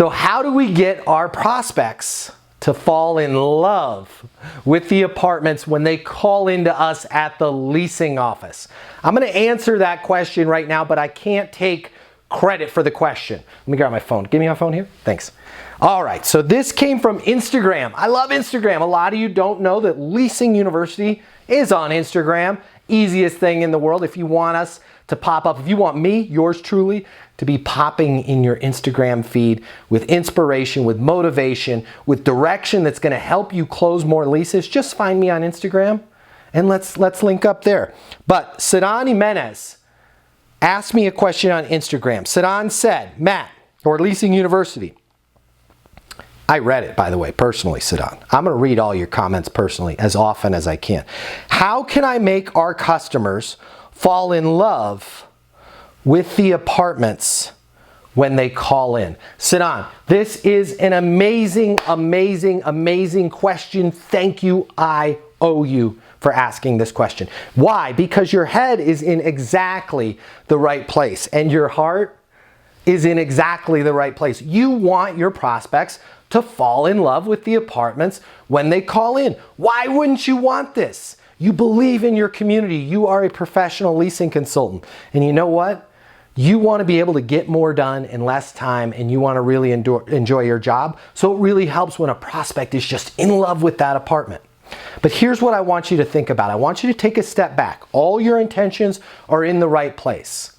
So how do we get our prospects to fall in love with the apartments when they call into us at the leasing office? I'm going to answer that question right now, but I can't take credit for the question. Let me grab my phone. Give me my phone here. Thanks. All right, so this came from Instagram. I love Instagram. A lot of you don't know that Leasing University is on Instagram. Easiest thing in the world. If you want us to pop up, if you want me, yours truly, to be popping in your Instagram feed with inspiration, with motivation, with direction that's going to help you close more leases, just find me on Instagram and let's link up there. But Sedan Jimenez asked me a question on Instagram. Sedan said, Matt, or Leasing University. I read it, by the way, personally, Sedan. I'm going to read all your comments personally as often as I can. How can I make our customers fall in love with the apartments when they call in? Sedan, this is an amazing, amazing, amazing question. Thank you. I owe you for asking this question. Why? Because your head is in exactly the right place and your heart is in exactly the right place. You want your prospects to fall in love with the apartments when they call in. Why wouldn't you want this? You believe in your community. You are a professional leasing consultant. And you know what? You want to be able to get more done in less time, and you want to really enjoy your job. So it really helps when a prospect is just in love with that apartment. But here's what I want you to think about. I want you to take a step back. All your intentions are in the right place.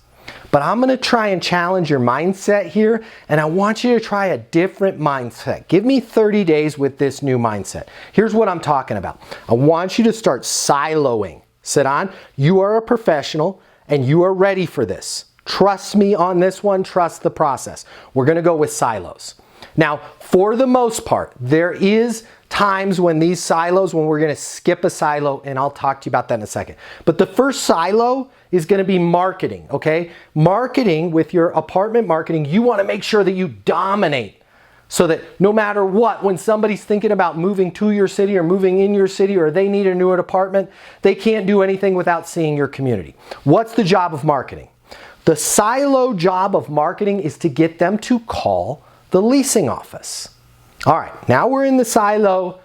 But I'm going to try and challenge your mindset here, and I want you to try a different mindset. Give me 30 days with this new mindset. Here's what I'm talking about. I want you to start siloing. Sedan, you are a professional and you are ready for this. Trust me on this one. Trust the process. We're going to go with silos. Now, for the most part, there is times when these silos, when we're going to skip a silo, and I'll talk to you about that in a second. But the first silo is going to be marketing, okay? Marketing, with your apartment marketing, you want to make sure that you dominate so that no matter what, when somebody's thinking about moving to your city or moving in your city or they need a new apartment, they can't do anything without seeing your community. What's the job of marketing? The silo job of marketing is to get them to call the leasing office. All right, now we're in the silo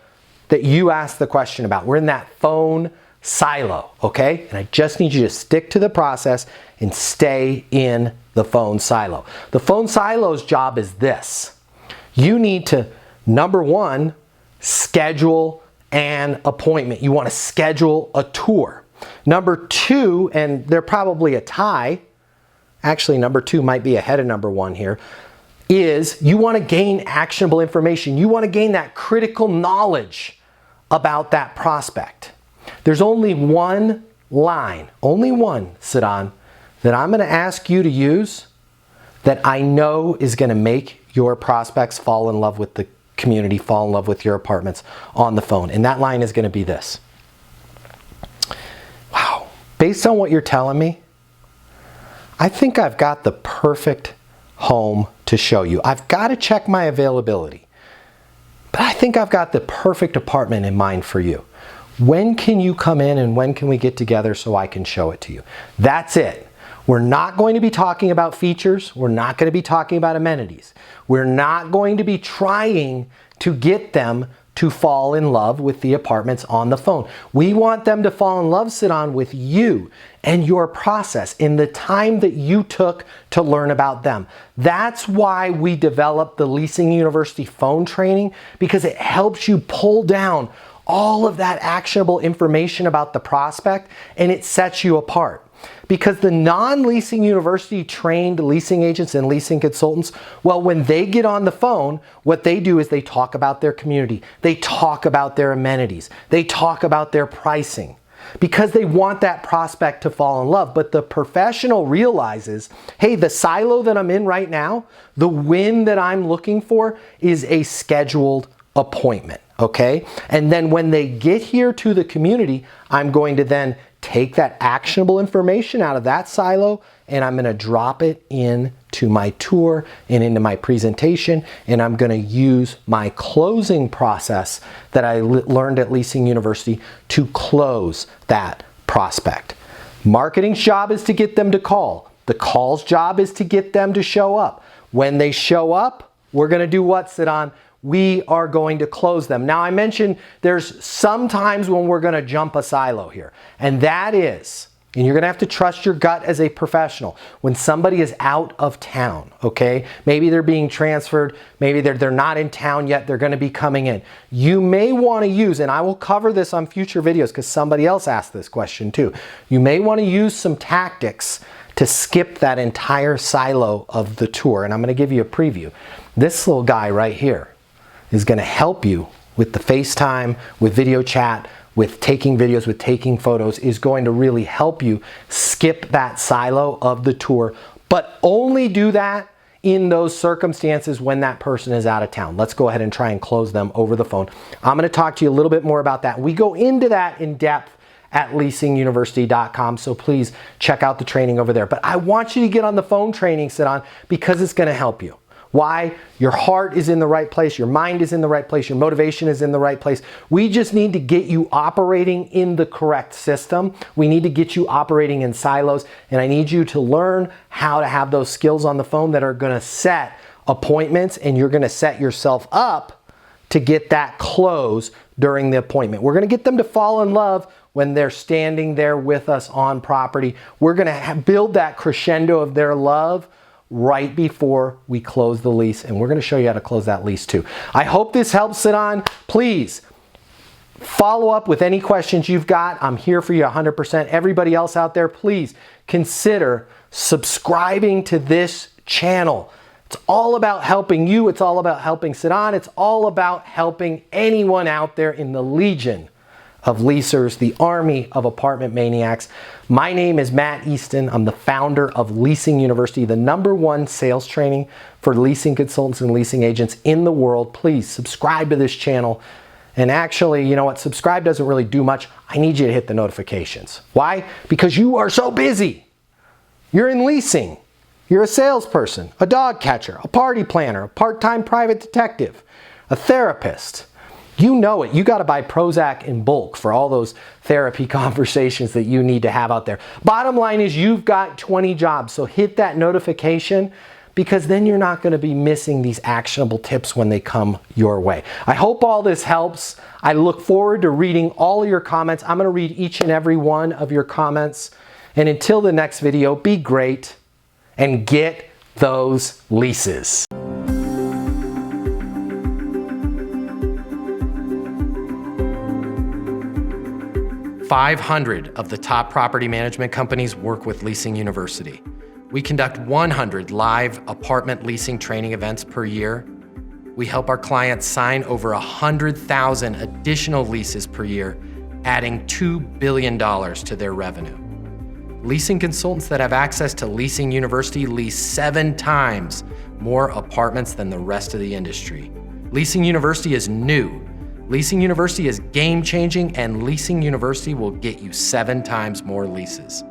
that you asked the question about. We're in that phone silo, okay? And I just need you to stick to the process and stay in the phone silo. The phone silo's job is this. You need to, number one, schedule an appointment. You want to schedule a tour. Number two, and they're probably a tie, actually number two might be ahead of number one here, is you want to gain actionable information. You want to gain that critical knowledge about that prospect. There's only one line, only one, Sedan, that I'm going to ask you to use that I know is going to make your prospects fall in love with the community, fall in love with your apartments on the phone. And that line is going to be this. Wow, based on what you're telling me, I think I've got the perfect home to show you. I've got to check my availability, but I think I've got the perfect apartment in mind for you. When can you come in and when can we get together so I can show it to you? That's it. We're not going to be talking about features. We're not going to be talking about amenities. We're not going to be trying to get them to fall in love with the apartments on the phone. We want them to fall in love, Sedan, with you and your process in the time that you took to learn about them. That's why we developed the Leasing University phone training, because it helps you pull down all of that actionable information about the prospect, and it sets you apart. Because the non-Leasing University trained leasing agents and leasing consultants, well, when they get on the phone, what they do is they talk about their community. They talk about their amenities. They talk about their pricing, because they want that prospect to fall in love. But the professional realizes, hey, the silo that I'm in right now, the win that I'm looking for is a scheduled appointment, okay? And then when they get here to the community, I'm going to then take that actionable information out of that silo and I'm going to drop it into my tour and into my presentation, and I'm going to use my closing process that I learned at Leasing University to close that prospect. Marketing's job is to get them to call. The call's job is to get them to show up. When they show up, we're going to do what, Sidan? We are going to close them. Now, I mentioned there's some times when we're going to jump a silo here, and that is, and you're going to have to trust your gut as a professional, when somebody is out of town, okay? Maybe they're being transferred, maybe they're not in town yet, they're going to be coming in. You may want to use, and I will cover this on future videos because somebody else asked this question too. You may want to use some tactics to skip that entire silo of the tour, and I'm going to give you a preview. This little guy right here is going to help you with the FaceTime, with video chat, with taking videos, with taking photos, is going to really help you skip that silo of the tour, but only do that in those circumstances when that person is out of town. Let's go ahead and try and close them over the phone. I'm going to talk to you a little bit more about that. We go into that in depth at leasinguniversity.com, so please check out the training over there. But I want you to get on the phone training, Sidan, because it's going to help you. Why? Your heart is in the right place, your mind is in the right place, your motivation is in the right place. We just need to get you operating in the correct system. We need to get you operating in silos, and I need you to learn how to have those skills on the phone that are going to set appointments, and you're going to set yourself up to get that close during the appointment. We're going to get them to fall in love when they're standing there with us on property. We're going to build that crescendo of their love right before we close the lease, and we're going to show you how to close that lease too. I hope this helps, Sidan. Please follow up with any questions you've got. I'm here for you 100%. Everybody else out there, please consider subscribing to this channel. It's all about helping you. It's all about helping Sidan. It's all about helping anyone out there in the legion of leasers, the army of apartment maniacs. My name is Matt Easton. I'm the founder of Leasing University, the #1 sales training for leasing consultants and leasing agents in the world. Please subscribe to this channel. And actually, you know what? Subscribe doesn't really do much. I need you to hit the notifications. Why? Because you are so busy. You're in leasing. You're a salesperson, a dog catcher, a party planner, a part-time private detective, a therapist. You know it. You got to buy Prozac in bulk for all those therapy conversations that you need to have out there. Bottom line is you've got 20 jobs, so hit that notification, because then you're not going to be missing these actionable tips when they come your way. I hope all this helps. I look forward to reading all of your comments. I'm going to read each and every one of your comments. And until the next video, be great and get those leases. 500 of the top property management companies work with Leasing University. We conduct 100 live apartment leasing training events per year. We help our clients sign over 100,000 additional leases per year, adding $2 billion to their revenue. Leasing consultants that have access to Leasing University lease 7 times more apartments than the rest of the industry. Leasing University is new. Leasing University is game-changing, and Leasing University will get you 7 times more leases.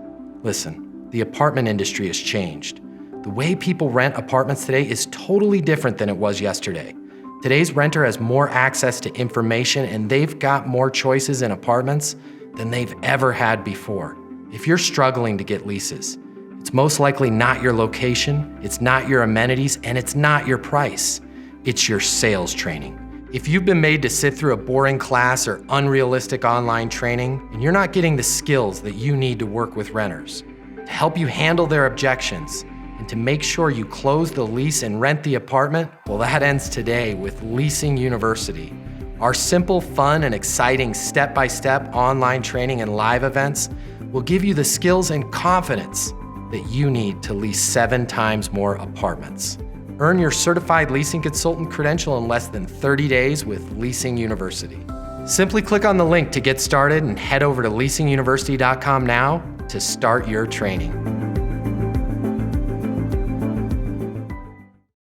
Listen, the apartment industry has changed. The way people rent apartments today is totally different than it was yesterday. Today's renter has more access to information, and they've got more choices in apartments than they've ever had before. If you're struggling to get leases, it's most likely not your location, it's not your amenities, and it's not your price. It's your sales training. If you've been made to sit through a boring class or unrealistic online training, and you're not getting the skills that you need to work with renters, to help you handle their objections, and to make sure you close the lease and rent the apartment, well, that ends today with Leasing University. Our simple, fun, and exciting step-by-step online training and live events will give you the skills and confidence that you need to lease 7 times more apartments. Earn your certified leasing consultant credential in less than 30 days with Leasing University. Simply click on the link to get started and head over to leasinguniversity.com now to start your training.